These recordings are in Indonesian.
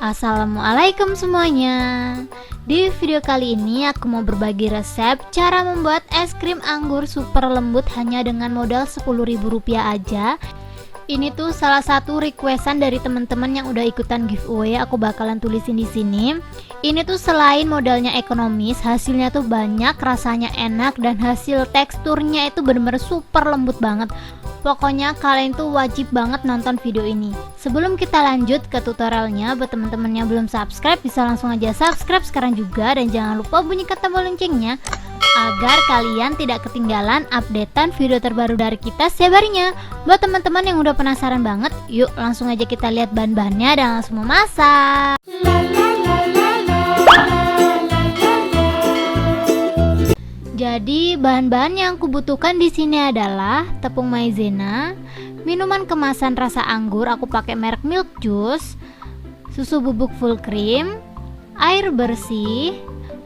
Assalamualaikum semuanya. Di video kali ini aku mau berbagi resep cara membuat es krim anggur super lembut hanya dengan modal Rp10.000 aja. Ini tuh salah satu requestan dari teman-teman yang udah ikutan giveaway. Aku bakalan tulisin di sini. Ini tuh selain modalnya ekonomis, hasilnya tuh banyak, rasanya enak, dan hasil teksturnya itu bener-bener super lembut banget. Pokoknya kalian tuh wajib banget nonton video ini. Sebelum kita lanjut ke tutorialnya, buat teman-teman yang belum subscribe bisa langsung aja subscribe sekarang juga, dan jangan lupa bunyikan tombol loncengnya agar kalian tidak ketinggalan updatean video terbaru dari kita setiap harinya. Buat teman-teman yang udah penasaran banget, yuk langsung aja kita lihat bahan-bahannya dan langsung memasak. Jadi bahan-bahan yang kubutuhkan di sini adalah tepung maizena, minuman kemasan rasa anggur, aku pakai merek Milk Juice, susu bubuk full cream, air bersih,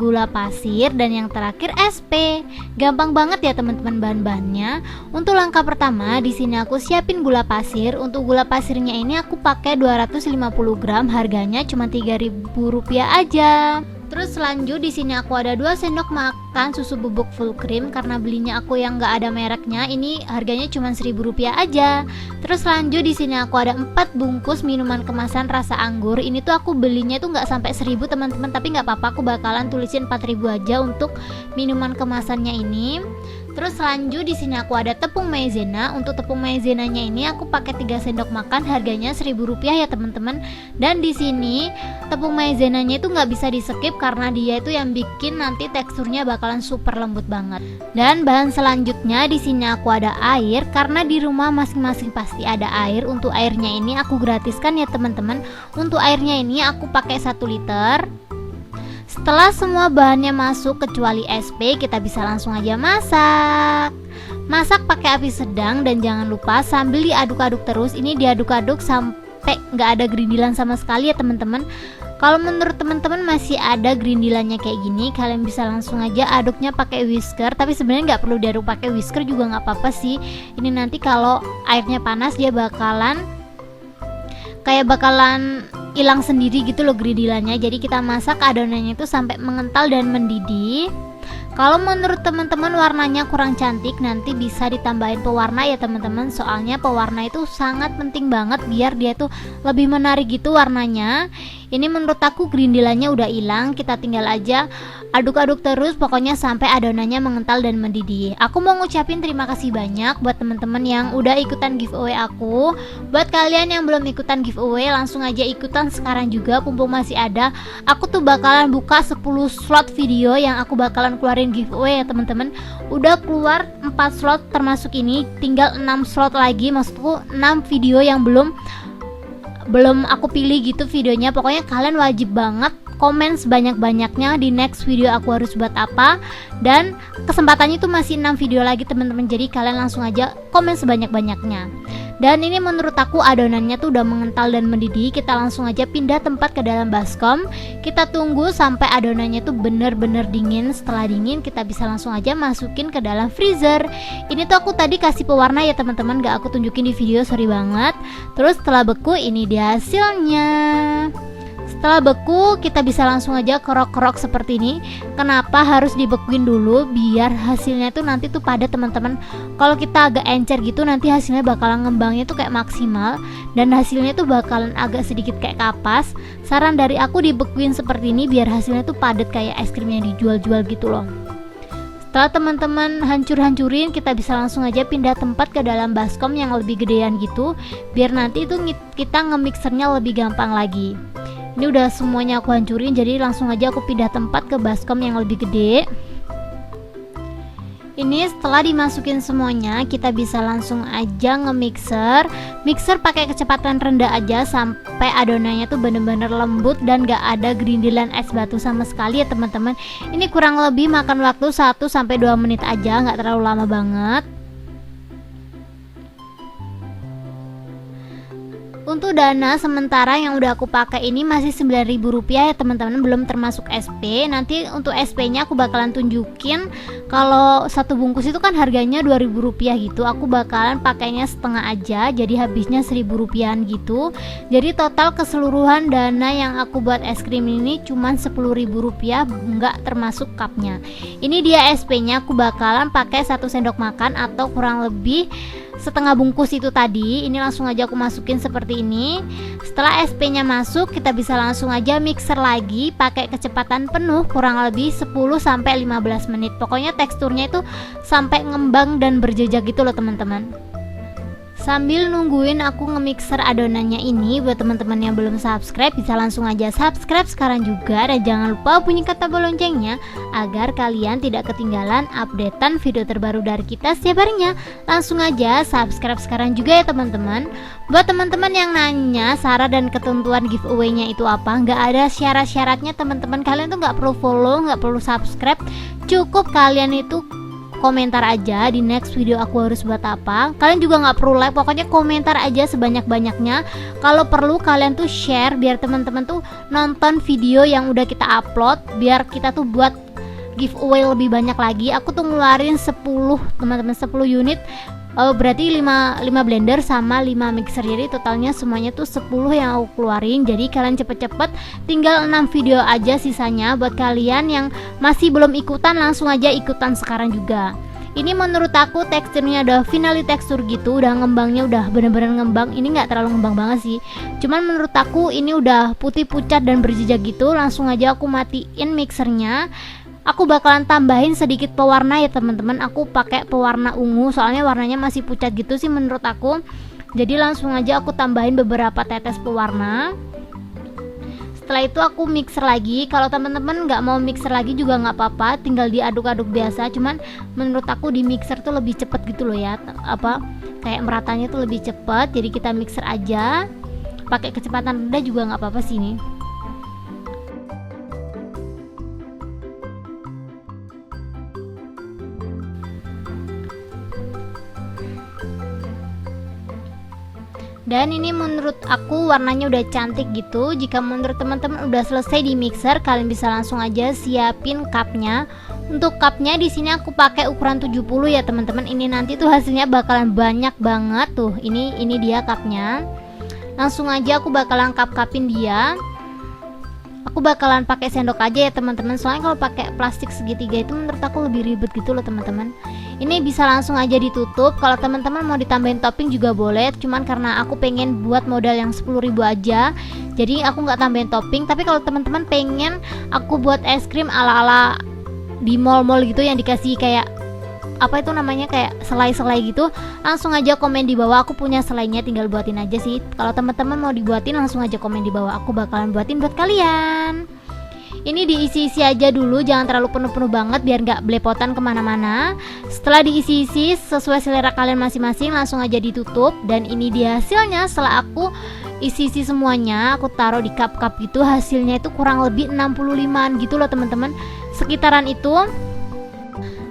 gula pasir, dan yang terakhir SP. Gampang banget ya teman-teman bahan-bahannya. Untuk langkah pertama di sini aku siapin gula pasir. Untuk gula pasirnya ini aku pakai 250 gram, harganya cuma Rp3.000 aja. Terus lanjut di sini aku ada 2 sendok makan susu bubuk full cream, karena belinya aku yang nggak ada mereknya. Ini harganya cuma Rp1.000 aja. Terus lanjut di sini aku ada 4 bungkus minuman kemasan rasa anggur. Ini tuh aku belinya tuh nggak sampai 1.000 teman-teman, tapi nggak apa-apa, aku bakalan tulisin 4.000 aja untuk minuman kemasannya ini. Terus lanjut di sini aku ada tepung maizena. Untuk tepung maizenanya ini aku pakai 3 sendok makan, harganya Rp1.000 ya teman-teman. Dan di sini tepung maizenanya itu nggak bisa di skip karena dia itu yang bikin nanti teksturnya bakalan super lembut banget. Dan bahan selanjutnya di sini aku ada air, karena di rumah masing-masing pasti ada air. Untuk airnya ini aku gratiskan ya teman-teman. Untuk airnya ini aku pakai 1 liter. Setelah semua bahannya masuk kecuali SP, kita bisa langsung aja masak. Masak pakai api sedang dan jangan lupa sambil diaduk-aduk terus. Ini diaduk-aduk sampai nggak ada gerindilan sama sekali ya teman-teman. Kalau menurut teman-teman masih ada gerindilannya kayak gini, kalian bisa langsung aja aduknya pakai whisker. Tapi sebenarnya nggak perlu diaduk pakai whisker juga nggak apa-apa sih. Ini nanti kalau airnya panas dia bakalan hilang sendiri gitu loh gerindilannya. Jadi kita masak adonannya itu sampai mengental dan mendidih. Kalau menurut teman-teman warnanya kurang cantik, nanti bisa ditambahin pewarna ya teman-teman. Soalnya pewarna itu sangat penting banget biar dia tuh lebih menarik gitu warnanya. Ini menurut aku gerindilannya udah hilang, kita tinggal aja aduk-aduk terus pokoknya sampai adonannya mengental dan mendidih. Aku mau ngucapin terima kasih banyak buat teman-teman yang udah ikutan giveaway aku. Buat kalian yang belum ikutan giveaway, langsung aja ikutan sekarang juga mumpung masih ada. Aku tuh bakalan buka 10 slot video yang aku bakalan keluarin giveaway ya teman-teman. Udah keluar 4 slot termasuk ini, tinggal 6 slot lagi, maksudku 6 video yang belum aku pilih gitu videonya. Pokoknya kalian wajib banget komen sebanyak-banyaknya di next video aku harus buat apa. Dan kesempatannya itu masih 6 video lagi teman-teman, jadi kalian langsung aja komen sebanyak-banyaknya. Dan ini menurut aku adonannya tuh udah mengental dan mendidih. Kita langsung aja pindah tempat ke dalam baskom. Kita tunggu sampai adonannya tuh bener-bener dingin. Setelah dingin kita bisa langsung aja masukin ke dalam freezer. Ini tuh aku tadi kasih pewarna ya teman-teman, gak aku tunjukin di video, sorry banget. Terus setelah beku ini dia hasilnya. Setelah beku kita bisa langsung aja kerok-kerok seperti ini. Kenapa harus dibekuin dulu? Biar hasilnya tuh nanti tuh padat teman-teman. Kalau kita agak encer gitu nanti hasilnya bakalan ngembangnya tuh kayak maksimal, dan hasilnya tuh bakalan agak sedikit kayak kapas. Saran dari aku dibekuin seperti ini biar hasilnya tuh padat kayak es krim yang dijual-jual gitu loh. Setelah teman-teman hancur-hancurin, kita bisa langsung aja pindah tempat ke dalam baskom yang lebih gedean gitu, biar nanti itu kita nge-mixernya lebih gampang lagi. Ini udah semuanya aku hancurin, jadi langsung aja aku pindah tempat ke baskom yang lebih gede. Ini setelah dimasukin semuanya, kita bisa langsung aja nge-mixer. Mixer pakai kecepatan rendah aja sampai adonannya tuh bener-bener lembut dan gak ada gerindilan es batu sama sekali ya teman-teman. Ini kurang lebih makan waktu 1-2 menit aja, gak terlalu lama banget. Untuk dana sementara yang udah aku pakai ini masih Rp9.000 ya teman-teman, belum termasuk SP. Nanti untuk SP-nya aku bakalan tunjukin. Kalau satu bungkus itu kan harganya Rp2.000 gitu. Aku bakalan pakainya setengah aja, jadi habisnya Rp1.000-an gitu. Jadi total keseluruhan dana yang aku buat es krim ini cuman Rp10.000, nggak termasuk cupnya. Ini dia SP-nya, aku bakalan pakai 1 sendok makan atau kurang lebih setengah bungkus itu tadi. Ini langsung aja aku masukin seperti ini. Setelah SP-nya masuk, kita bisa langsung aja mixer lagi pakai kecepatan penuh kurang lebih 10-15 menit. Pokoknya teksturnya itu sampai ngembang dan berjejak gitu loh teman-teman. Sambil nungguin aku nge-mixer adonannya ini, buat teman-teman yang belum subscribe bisa langsung aja subscribe sekarang juga, dan jangan lupa bunyi kata loncengnya agar kalian tidak ketinggalan updatean video terbaru dari kita setiap harinya. Langsung aja subscribe sekarang juga ya teman-teman. Buat teman-teman yang nanya syarat dan ketentuan giveaway-nya itu apa, nggak ada syarat-syaratnya teman-teman. Kalian tuh nggak perlu follow, nggak perlu subscribe, cukup kalian itu komentar aja di next video aku harus buat apa. Kalian juga nggak perlu like, pokoknya komentar aja sebanyak-banyaknya. Kalau perlu kalian tuh share biar teman-teman tuh nonton video yang udah kita upload, biar kita tuh buat giveaway lebih banyak lagi. Aku tuh ngeluarin 10 teman-teman, 10 unit. Berarti 5 blender sama 5 mixer, jadi totalnya semuanya tuh 10 yang aku keluarin. Jadi kalian cepet-cepet, tinggal 6 video aja sisanya. Buat kalian yang masih belum ikutan, langsung aja ikutan sekarang juga. Ini menurut aku teksturnya udah finally tekstur gitu, udah ngembangnya udah bener-bener ngembang. Ini nggak terlalu ngembang banget sih, cuman menurut aku ini udah putih pucat dan berjejak gitu. Langsung aja aku matiin mixernya. Aku bakalan tambahin sedikit pewarna ya teman-teman. Aku pakai pewarna ungu soalnya warnanya masih pucat gitu sih menurut aku. Jadi langsung aja aku tambahin beberapa tetes pewarna. Setelah itu aku mixer lagi. Kalau teman-teman nggak mau mixer lagi juga nggak apa-apa, tinggal diaduk-aduk biasa. Cuman menurut aku di mixer tuh lebih cepet gitu loh ya, kayak meratanya tuh lebih cepet. Jadi kita mixer aja pakai kecepatan rendah juga nggak apa-apa sih ini. Dan ini menurut aku warnanya udah cantik gitu. Jika menurut teman-teman udah selesai di mixer, kalian bisa langsung aja siapin cupnya. Untuk cupnya di sini aku pakai ukuran 70 ya teman-teman. Ini nanti tuh hasilnya bakalan banyak banget tuh. Ini dia cupnya. Langsung aja aku bakalan cup-cupin dia. Aku bakalan pakai sendok aja ya teman-teman, soalnya kalau pakai plastik segitiga itu menurut aku lebih ribet gitu loh teman-teman. Ini bisa langsung aja ditutup. Kalau teman-teman mau ditambahin topping juga boleh, cuman karena aku pengen buat modal yang 10.000 aja, jadi aku nggak tambahin topping. Tapi kalau teman-teman pengen aku buat es krim ala-ala di mall-mall gitu yang dikasih kayak apa itu namanya, kayak selai-selai gitu, langsung aja komen di bawah. Aku punya selainya, tinggal buatin aja sih. Kalau teman-teman mau dibuatin langsung aja komen di bawah, aku bakalan buatin buat kalian. Ini diisi-isi aja dulu, jangan terlalu penuh-penuh banget biar nggak belepotan kemana-mana. Setelah diisi-isi sesuai selera kalian masing-masing, langsung aja ditutup. Dan ini dia hasilnya. Setelah aku isi-isi semuanya, aku taruh di cup-cup gitu, hasilnya itu kurang lebih 65an gitu loh teman-teman, sekitaran itu.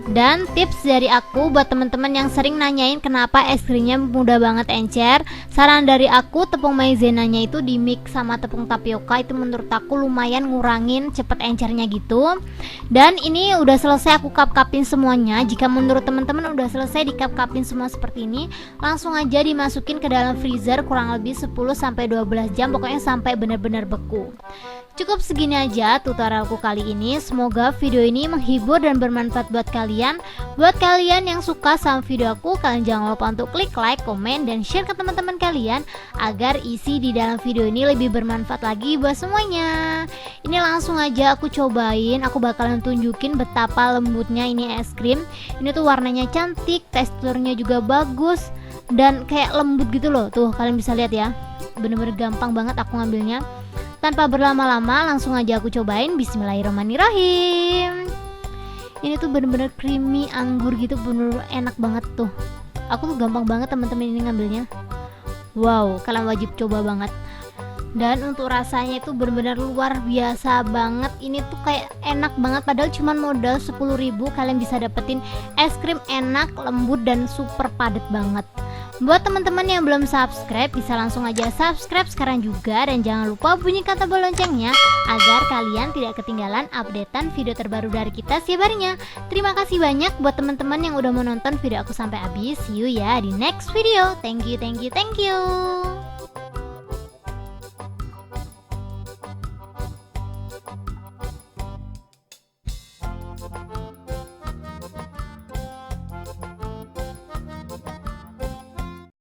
Dan tips dari aku buat teman-teman yang sering nanyain kenapa es krimnya mudah banget encer, saran dari aku tepung maizenanya itu di mix sama tepung tapioka, itu menurut aku lumayan ngurangin cepet encernya gitu. Dan ini udah selesai aku cup-cupin semuanya. Jika menurut teman-teman udah selesai di cup-cupin semua seperti ini, langsung aja dimasukin ke dalam freezer kurang lebih 10-12 jam, pokoknya sampai benar-benar beku. Cukup segini aja tutorialku kali ini. Semoga video ini menghibur dan bermanfaat buat kalian. Buat kalian yang suka sama video aku, kalian jangan lupa untuk klik like, komen, dan share ke teman-teman kalian agar isi di dalam video ini lebih bermanfaat lagi buat semuanya. Ini langsung aja aku cobain. Aku bakalan tunjukin betapa lembutnya ini es krim. Ini tuh warnanya cantik, teksturnya juga bagus, dan kayak lembut gitu loh. Tuh kalian bisa lihat ya, bener-bener gampang banget aku ngambilnya. Tanpa berlama-lama langsung aja aku cobain. Bismillahirrahmanirrahim. Ini tuh bener-bener creamy anggur gitu, bener-bener enak banget tuh. Aku tuh gampang banget teman-teman ini ngambilnya. Wow, kalian wajib coba banget. Dan untuk rasanya itu bener-bener luar biasa banget. Ini tuh kayak enak banget, padahal cuma modal 10.000 kalian bisa dapetin es krim enak, lembut, dan super padat banget. Buat teman-teman yang belum subscribe, bisa langsung aja subscribe sekarang juga. Dan jangan lupa bunyikan tombol loncengnya agar kalian tidak ketinggalan updatean video terbaru dari kita setiap harinya. Terima kasih banyak buat teman-teman yang udah menonton video aku sampai habis. See you ya di next video. Thank you.